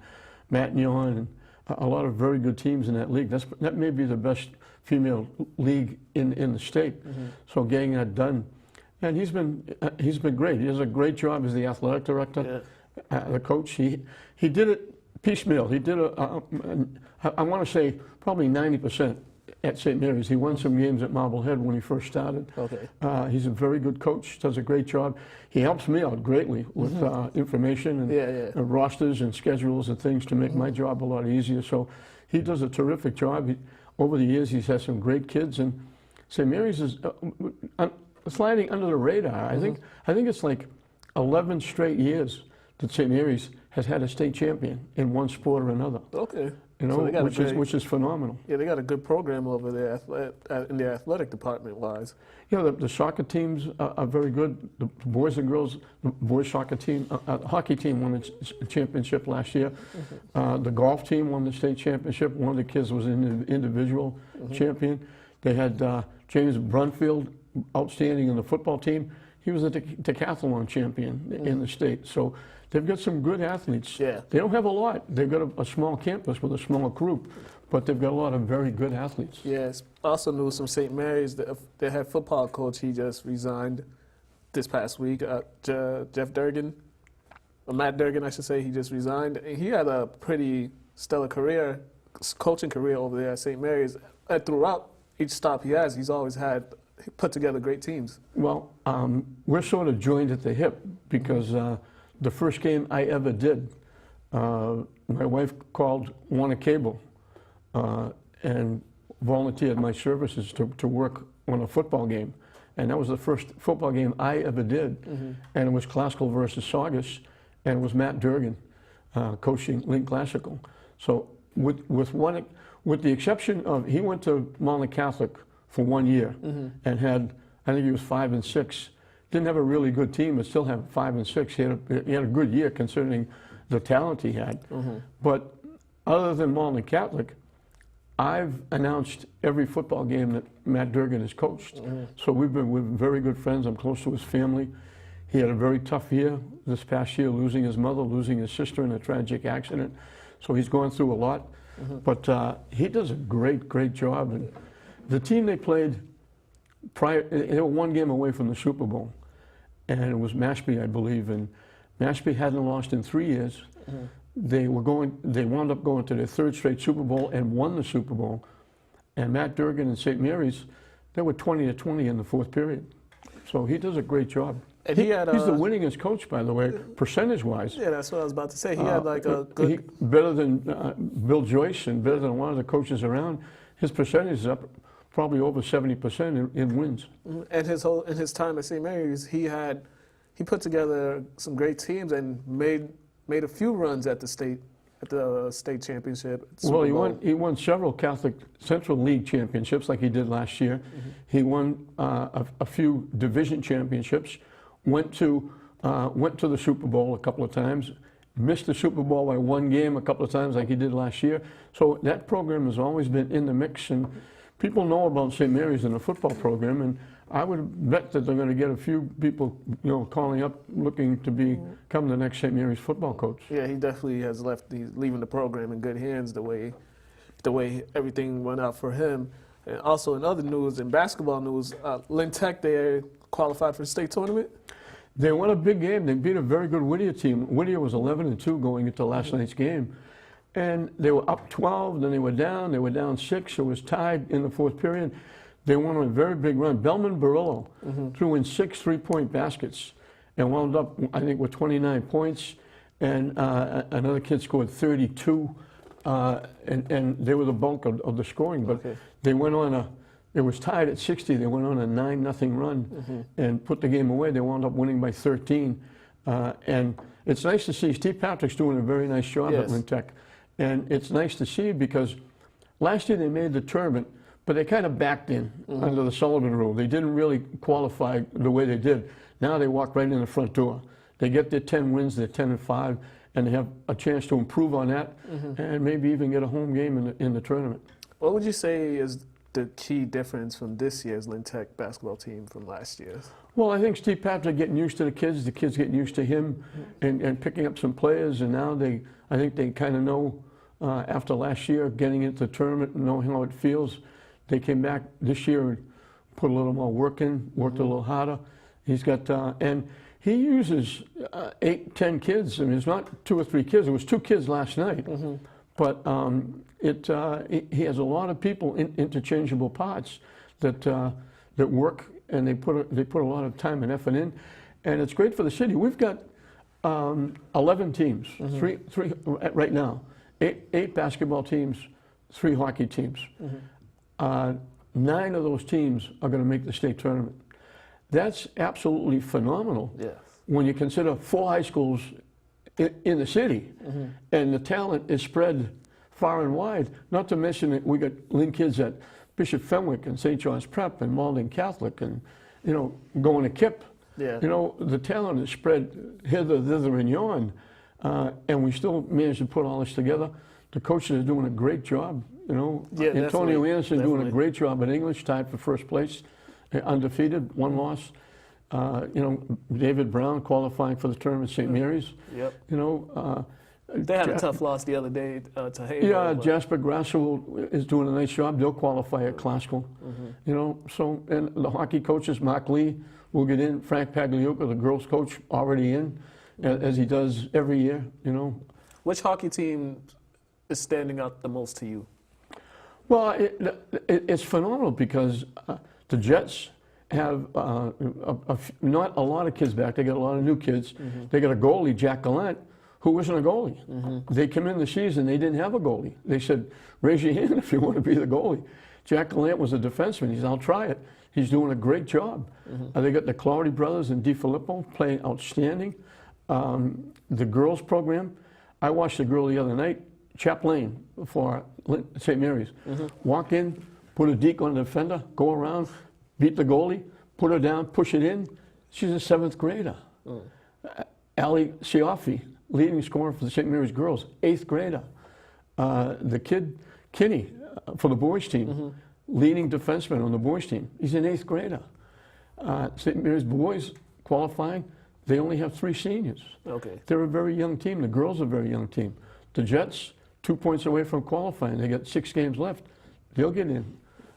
Matignon and a lot of very good teams in that league. That may be the best female league in the state. Mm-hmm. So getting that done, and he's been great. He does a great job as the athletic director, the coach. He did it piecemeal. He did I want to say probably 90% at St. Mary's. He won some games at Marblehead when he first started.
Okay.
He's a very good coach. Does a great job. He helps me out greatly with information and rosters and schedules and things to make my job a lot easier. So he does a terrific job. Over the years, he's had some great kids, and St. Mary's is sliding under the radar. I think it's like 11 straight years that St. Mary's has had a state champion in one sport or another.
Okay.
You know,
So
which is phenomenal.
Yeah, they got a good program over there in the athletic department wise.
Yeah, the soccer teams are very good. The boys and girls, the boys soccer team, hockey team won the championship last year. Mm-hmm. The golf team won the state championship. One of the kids was an individual champion. They had James Brunfield, outstanding in the football team. He was a decathlon champion in the state. So they've got some good athletes. Yeah. They don't have a lot. They've got a small campus with a small group, but they've got a lot of very good athletes.
Yes. Also news from St. Mary's, their head football coach, he just resigned this past week. Jeff Durgan, or Matt Durgan, I should say, he just resigned. And he had a pretty stellar career, coaching career over there at St. Mary's. And throughout each stop he has, he's always put together great teams.
Well, we're sort of joined at the hip because the first game I ever did, my wife called Warner Cable and volunteered my services to work on a football game. And that was the first football game I ever did. Mm-hmm. And it was Classical versus Saugus, and it was Matt Durgan coaching Lynn Classical. So with the exception of, he went to Monmouth Catholic for 1 year and had, I think he was 5-6. Didn't have a really good team, but still had 5-6. He had a good year considering the talent he had. But other than Malden Catholic, I've announced every football game that Matt Durgan has coached. So we're very good friends. I'm close to his family. He had a very tough year this past year, losing his mother, losing his sister in a tragic accident. So he's gone through a lot. But he does a great job. And the team they played they were one game away from the Super Bowl. And it was Mashpee, I believe. And Mashpee hadn't lost in 3 years. They wound up going to their third straight Super Bowl and won the Super Bowl. And Matt Durgan and St. Mary's, they were 20-20 in the fourth period. So he does a great job.
And
he's the winningest coach, by the way, percentage-wise.
Yeah, that's what I was about to say. He had like a good...
better than Bill Joyce and better than a lot of the coaches around. His percentage is up probably over 70% in wins.
And in his time at St. Mary's, he put together some great teams and made a few runs at the state championship.
Well, he won several Catholic Central League championships like he did last year. He won a few division championships. Went to the Super Bowl a couple of times. Missed the Super Bowl by one game a couple of times like he did last year. So that program has always been in the mix, and people know about St. Mary's in the football program, and I would bet that they're going to get a few people, calling up looking to become the next St. Mary's football coach.
Yeah, he definitely has he's leaving the program in good hands the way everything went out for him. And also in other news, in basketball news, Lynn Tech, they qualified for the state tournament.
They won a big game. They beat a very good Whittier team. Whittier was 11-2 going into last night's game. And they were up 12, then they were down 6. It was tied in the fourth period. They won a very big run. Belman Barillo threw in 6 3-point baskets and wound up, I think, with 29 points. And another kid scored 32. And they were the bulk of the scoring. But they went on it was tied at 60. They went on a 9-0 run and put the game away. They wound up winning by 13. And it's nice to see Steve Patrick's doing a very nice job at Lynn Tech. And it's nice to see because last year they made the tournament, but they kind of backed in under the Sullivan rule. They didn't really qualify the way they did. Now they walk right in the front door. They get their 10 wins, they're 10-5, and they have a chance to improve on that and maybe even get a home game in the tournament.
What would you say is the key difference from this year's Lynn Tech basketball team from last year's?
Well, I think Steve Patrick getting used to the kids getting used to him and picking up some players, and now I think they kind of know after last year getting into the tournament and knowing how it feels. They came back this year and put a little more work in, worked a little harder. He's got, and he uses 8, 10 kids. I mean, it's not 2 or 3 kids. It was 2 kids last night. But he has a lot of people, interchangeable parts that work, and they put a lot of time and effort in, and it's great for the city. We've got 11 teams, three right now, 8 basketball teams, 3 hockey teams. 9 of those teams are going to make the state tournament. That's absolutely phenomenal.
Yes.
When you consider 4 high schools in the city, and the talent is spread far and wide. Not to mention that we got Lynn kids at Bishop Fenwick and St. John's Prep and Malden Catholic, and going to KIP.
Yeah.
The talent is spread hither, thither, and yon, and we still managed to put all this together. The coaches are doing a great job. Antonio Anderson doing a great job in English, tied for first place, undefeated, 1 loss. David Brown qualifying for the tournament at St. Mary's.
Yep. They had a tough loss the other day to Haver.
Yeah, Jasper Grasso is doing a nice job. They'll qualify at classical. And the hockey coaches, Mark Lee will get in. Frank Pagliuca, the girls coach, already in, as he does every year.
Which hockey team is standing out the most to you?
Well, it's phenomenal because the Jets have not a lot of kids back. They got a lot of new kids. They got a goalie, Jack Gallant, who wasn't a goalie. They came in the season, they didn't have a goalie. They said, raise your hand if you want to be the goalie. Jack Gallant was a defenseman. He said, I'll try it. He's doing a great job. They got the Clardy brothers and DiFilippo playing outstanding. The girls program, I watched the girl the other night, Chaplain for St. Mary's. Walk in, put a deke on the defender, go around, beat the goalie, put her down, push it in. She's a 7th grader. Ali Siafi, leading scorer for the St. Mary's girls, 8th grader. The kid, Kinney, for the boys team, leading defenseman on the boys team. He's an 8th grader. St. Mary's boys qualifying, they only have 3 seniors.
Okay.
They're a very young team. The girls are a very young team. The Jets, 2 points away from qualifying. They got 6 games left. They'll get in.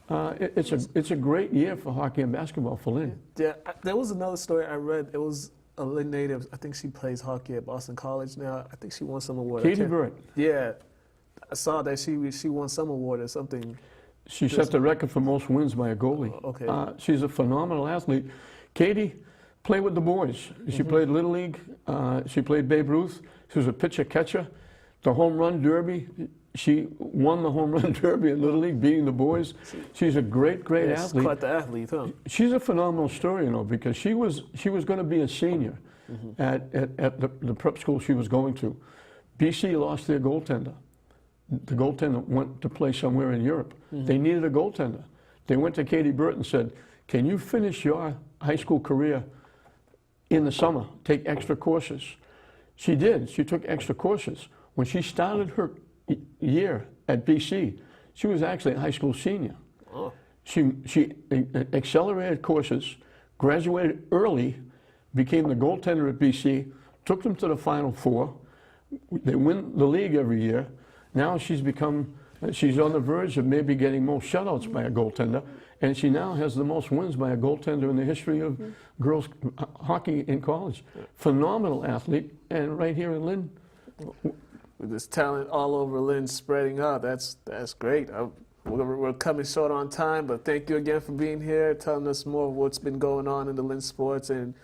It's a great year for hockey and basketball for Lynn.
Yeah, there was another story I read. It was a Lynn native. I think she plays hockey at Boston College now. I think she won some award.
Katie Burrett.
Yeah, I saw that she won some award or something.
She set the record for most wins by a goalie.
Okay.
She's a phenomenal athlete. Katie played with the boys. She played Little League. She played Babe Ruth. She was a pitcher-catcher. The home run derby, she won the home run derby in Little League, beating the boys. She's a great athlete.
She's quite the athlete, huh?
She's a phenomenal story, because she was going to be a senior at the prep school she was going to. BC lost their goaltender. The goaltender went to play somewhere in Europe. They needed a goaltender. They went to Katie Burrett and said, "Can you finish your high school career in the summer? Take extra courses." She did. She took extra courses. When she started her year at BC, she was actually a high school senior.
Oh.
She accelerated courses, graduated early, became the goaltender at BC, took them to the Final Four. They win the league every year. Now she's on the verge of maybe getting most shutouts by a goaltender, and she now has the most wins by a goaltender in the history of girls hockey in college. Phenomenal athlete, and right here in Lynn.
With this talent all over Lynn spreading out, that's great. We're coming short on time, but thank you again for being here, telling us more of what's been going on in the Lynn sports and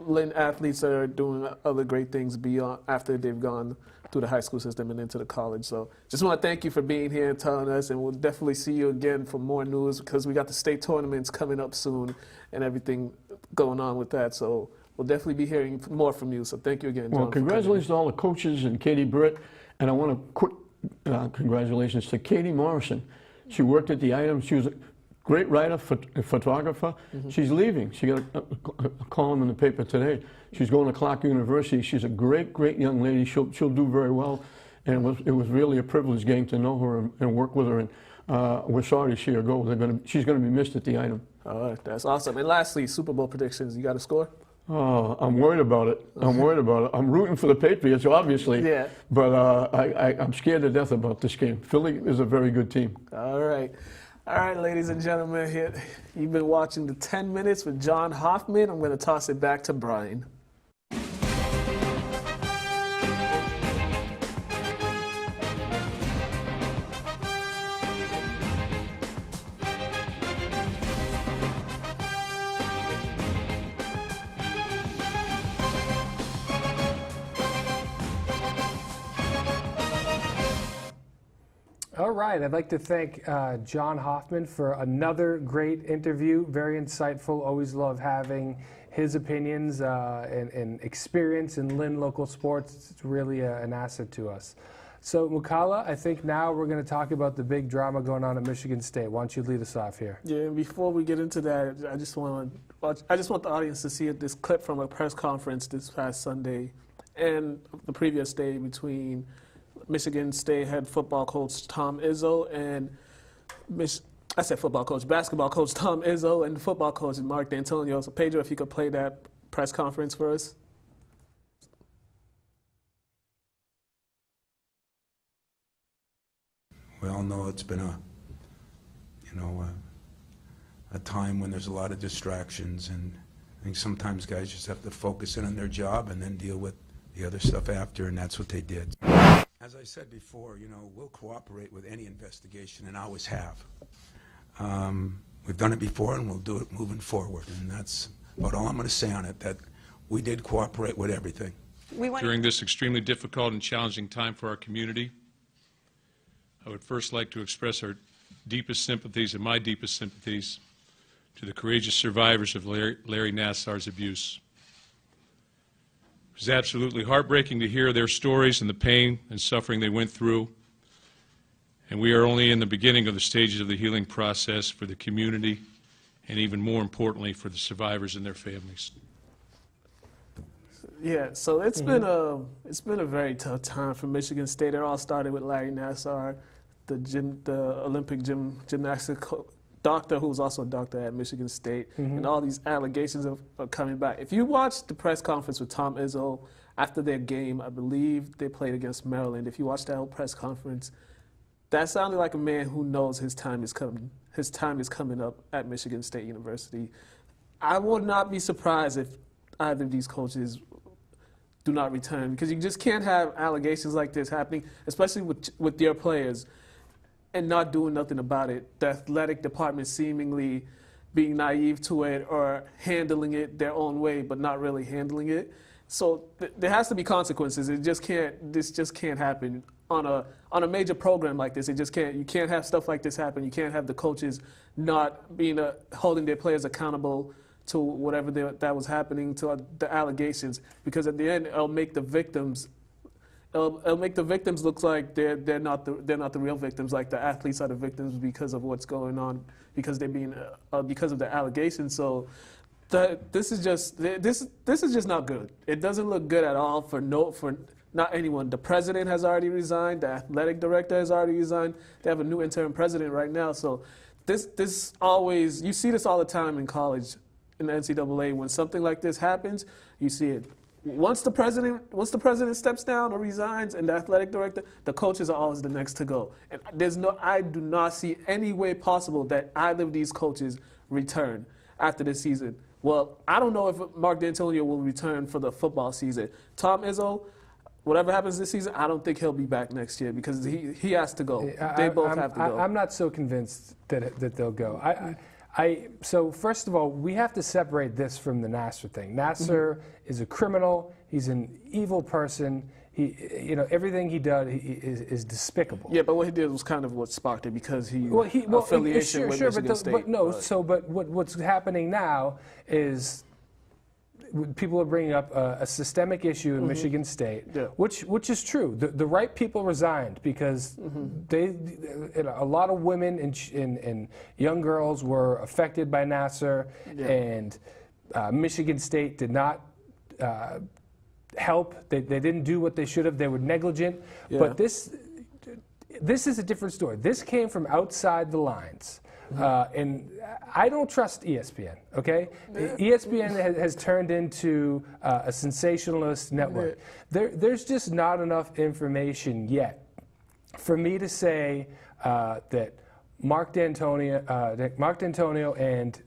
Lynn athletes that are doing other great things beyond after they've gone through the high school system and into the college. So just want to thank you for being here and telling us, and we'll definitely see you again for more news because we got the state tournaments coming up soon and everything going on with that. So we'll definitely be hearing more from you. So thank you again, John.
Well, congratulations to all the coaches and Katie Burrett, and I want to quick congratulations to Katie Morrison. She worked at the Item. She was a great writer, photographer. She's leaving. She got a column in the paper today. She's going to Clark University. She's a great young lady. She'll do very well, and it was really a privilege getting to know her and work with her. And we're sorry to see her go. She's going to be missed at the Item.
All right, that's awesome. And lastly, Super Bowl predictions. You got a score?
Oh, I'm worried about it. I'm rooting for the Patriots, obviously.
Yeah.
But I'm scared to death about this game. Philly is a very good team.
All right. All right, ladies and gentlemen, here you've been watching the 10 Minutes with John Hoffman. I'm going to toss it back to Brian.
All right, I'd like to thank John Hoffman for another great interview. Very insightful. Always love having his opinions and experience in Lynn local sports. It's really an asset to us. So, Mukala, I think now we're going to talk about the big drama going on at Michigan State. Why don't you lead us off here?
Yeah, and before we get into that, I just want the audience to see this clip from a press conference this past Sunday and the previous day between Michigan State head football coach Tom Izzo and basketball coach Tom Izzo and football coach Mark D'Antonio. So Pedro, if you could play that press conference for us.
We all know it's been a time when there's a lot of distractions, and I think sometimes guys just have to focus in on their job and then deal with the other stuff after, and that's what they did. As I said before, we'll cooperate with any investigation and always have. We've done it before and we'll do it moving forward, and that's about all I'm going to say on it, that we did cooperate with everything.
During this extremely difficult and challenging time for our community, I would first like to express our deepest sympathies and my deepest sympathies to the courageous survivors of Larry Nassar's abuse. It was absolutely heartbreaking to hear their stories and the pain and suffering they went through, and we are only in the beginning of the stages of the healing process for the community and even more importantly for the survivors and their families.
Yeah, so it's been a very tough time for Michigan State. It all started with Larry Nassar, the Olympic gymnastics doctor who was also a doctor at Michigan State, and all these allegations are coming back. If you watch the press conference with Tom Izzo after their game, I believe they played against Maryland. If you watch that whole press conference, that sounded like a man who knows his time is coming. His time is coming up at Michigan State University. I would not be surprised if either of these coaches do not return, because you just can't have allegations like this happening, especially with your players, and not doing nothing about it. The athletic department seemingly being naive to it or handling it their own way, but not really handling it. So there has to be consequences. This just can't happen on a major program like this. It just can't. You can't have stuff like this happen. You can't have the coaches not being holding their players accountable to whatever that was happening, to the allegations, because at the end it'll make the victims. It'll make the victims look like they're not the real victims. Like the athletes are the victims because of what's going on, because they're being because of the allegations. So this is just not good. It doesn't look good at all for not anyone. The president has already resigned. The athletic director has already resigned. They have a new interim president right now. So this always, you see this all the time in college, in the NCAA. When something like this happens, you see it. Once the president steps down or resigns, and the athletic director, the coaches are always the next to go. And I do not see any way possible that either of these coaches return after this season. Well, I don't know if Mark D'Antonio will return for the football season. Tom Izzo, whatever happens this season, I don't think he'll be back next year, because he has to go. They both have to go.
I'm not so convinced that they'll go. So first of all, we have to separate this from the Nassar thing. Nassar is a criminal. He's an evil person. Everything he did is despicable.
Yeah, but what he did was kind of what sparked it, because affiliation with Michigan State.
But what's happening now is people are bringing up a systemic issue in Michigan State, which is true. The right people resigned because a lot of women and young girls were affected by Nassar, and Michigan State did not help. They didn't do what they should have. They were negligent. Yeah. But this is a different story. This came from outside the lines. And I don't trust ESPN, okay? ESPN has turned into a sensationalist network. There's just not enough information yet for me to say that Mark D'Antonio and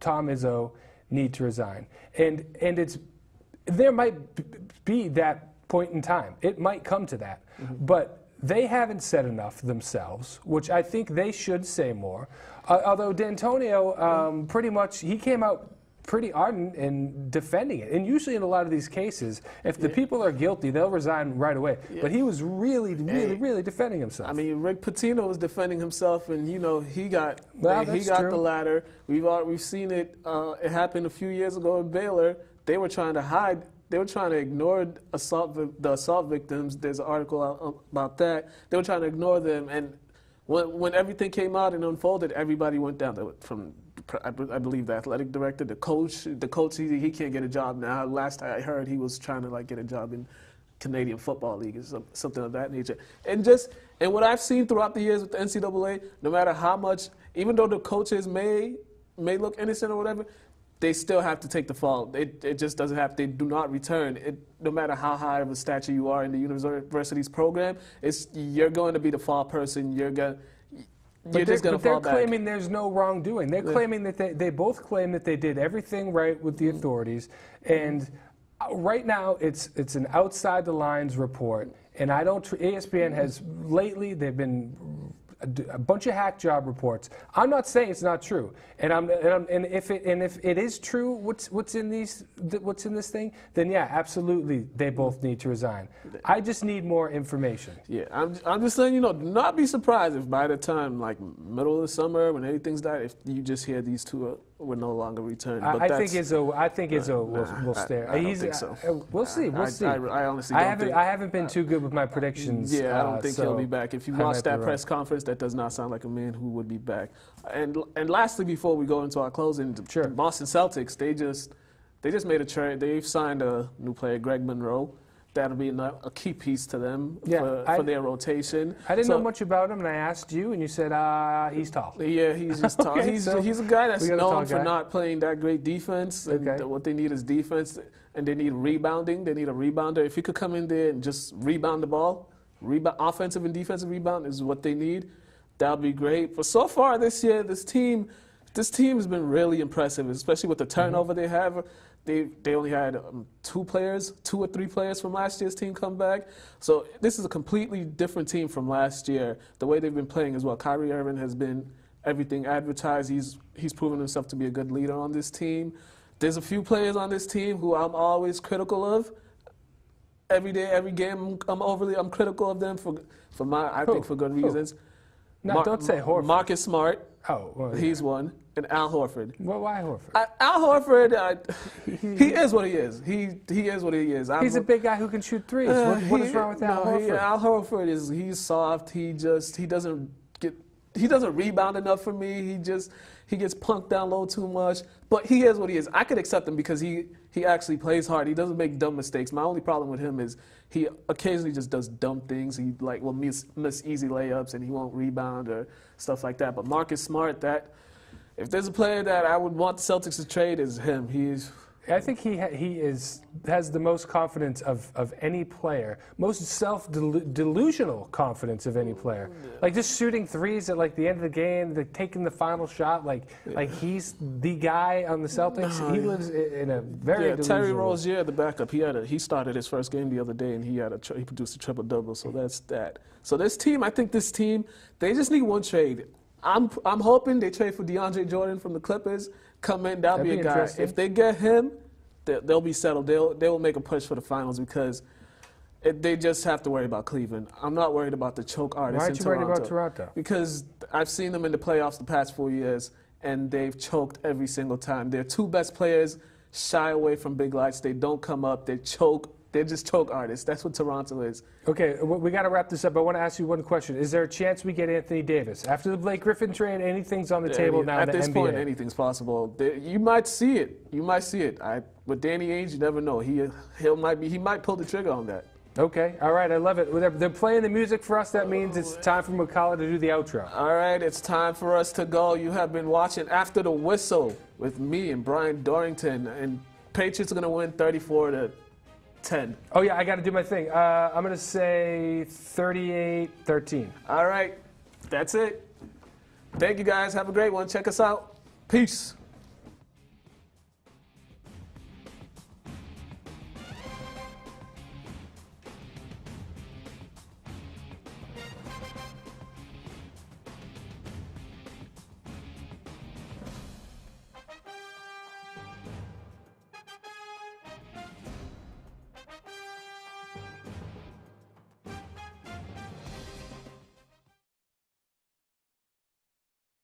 Tom Izzo need to resign. And there might be that point in time. It might come to that. But they haven't said enough themselves, which I think they should say more. Although D'Antonio, pretty much, he came out pretty ardent in defending it. And usually in a lot of these cases, if the people are guilty, they'll resign right away. But he was really defending himself.
I mean, Rick Pitino was defending himself, and he got the ladder. We've seen it. It happened a few years ago in Baylor. They were trying to hide. They were trying to ignore the assault victims. There's an article out about that. They were trying to ignore them, and when everything came out and unfolded, everybody went down. From I believe the athletic director, the coach, he can't get a job now. Last I heard, he was trying to get a job in Canadian Football League or something of that nature. And what I've seen throughout the years with the NCAA, no matter how much, even though the coaches may look innocent or whatever, they still have to take the fall. It just doesn't have. They do not return. No matter how high of a stature you are in the university's program, you're going to be the fall person. You're just going to fall back.
They're claiming there's no wrongdoing. They're claiming that they both claim that they did everything right with the authorities. And right now, it's an outside the lines report. And ESPN has lately, they've been a bunch of hack job reports. I'm not saying it's not true, and if it is true, what's in this thing, then yeah, absolutely, they both need to resign. I just need more information.
Yeah, I'm just saying, do not be surprised if by the time middle of the summer, when everything's done, if you just hear these two will no longer return. But
I think Izzo will stay.
I don't think so.
We'll see. We'll see.
I honestly don't think.
I haven't been too good with my predictions.
Yeah, I don't think he'll be back. If you watch that press conference, that does not sound like a man who would be back. And lastly, before we go into our closing, the Boston Celtics, They just made a trade. They've signed a new player, Greg Monroe. That'll be a key piece to them for their rotation.
I didn't know much about him, and I asked you, and you said he's tall.
Yeah, he's just tall.
Okay,
he's
so
a guy that's
we got a
known
tall
for
guy.
not playing that great defense. And what they need is defense, and they need rebounding. They need a rebounder. If he could come in there and just rebound the ball, offensive and defensive rebound is what they need. That'll be great. But so far this year, this team has been really impressive, especially with the turnover they have. They only had 2 or 3 players from last year's team come back. So this is a completely different team from last year. The way they've been playing as well. Kyrie Irving has been everything advertised. He's proven himself to be a good leader on this team. There's a few players on this team who I'm always critical of. Every day, every game, I'm critical of them I think for good reasons.
No, don't say Horford.
Marcus Smart.
Oh, well,
He's one. And Al Horford.
Well, why Horford?
Al Horford, he is what he is. He is what he is.
He's a big guy who can shoot threes. What is wrong with Al Horford?
Al Horford he's soft. He doesn't rebound enough for me. He gets punked down low too much. But he is what he is. I could accept him because he actually plays hard. He doesn't make dumb mistakes. My only problem with him is he occasionally just does dumb things. He will miss easy layups and he won't rebound or stuff like that. But Marcus Smart, if there's a player that I would want the Celtics to trade, is him.
I think he has the most confidence of any player, most self-delusional confidence of any player. Like just shooting threes at like the end of the game, taking the final shot, like he's the guy on the Celtics. He lives in a very delusional.
Terry Rozier, the backup, he started his first game the other day and he produced a triple-double. So that's that. So this team, I think this team, they just need one trade. I'm hoping they trade for DeAndre Jordan from the Clippers. Come in, that'll be a guy. If they get him, they'll be settled. They will make a push for the finals because they just have to worry about Cleveland. I'm not worried about the choke artists in Toronto.
Why aren't you worried about Toronto?
Because I've seen them in the playoffs the past 4 years, and they've choked every single time. Their 2 best players shy away from big lights. They don't come up. They choke. They're just choke artists. That's what Toronto is.
Okay, we got to wrap this up. I want to ask you one question. Is there a chance we get Anthony Davis? After the Blake Griffin trade, anything's on the table now in the NBA?
At this point, anything's possible. You might see it. With Danny Ainge, you never know. He might pull the trigger on that.
Okay, all right, I love it. They're playing the music for us. That means it's time for Mukala to do the outro.
All right, it's time for us to go. You have been watching After the Whistle with me and Brian Dorrington, and Patriots are going to win 34-10.
Oh, yeah, I got to do my thing. I'm going to say 38-13.
All right, that's it. Thank you, guys. Have a great one. Check us out. Peace.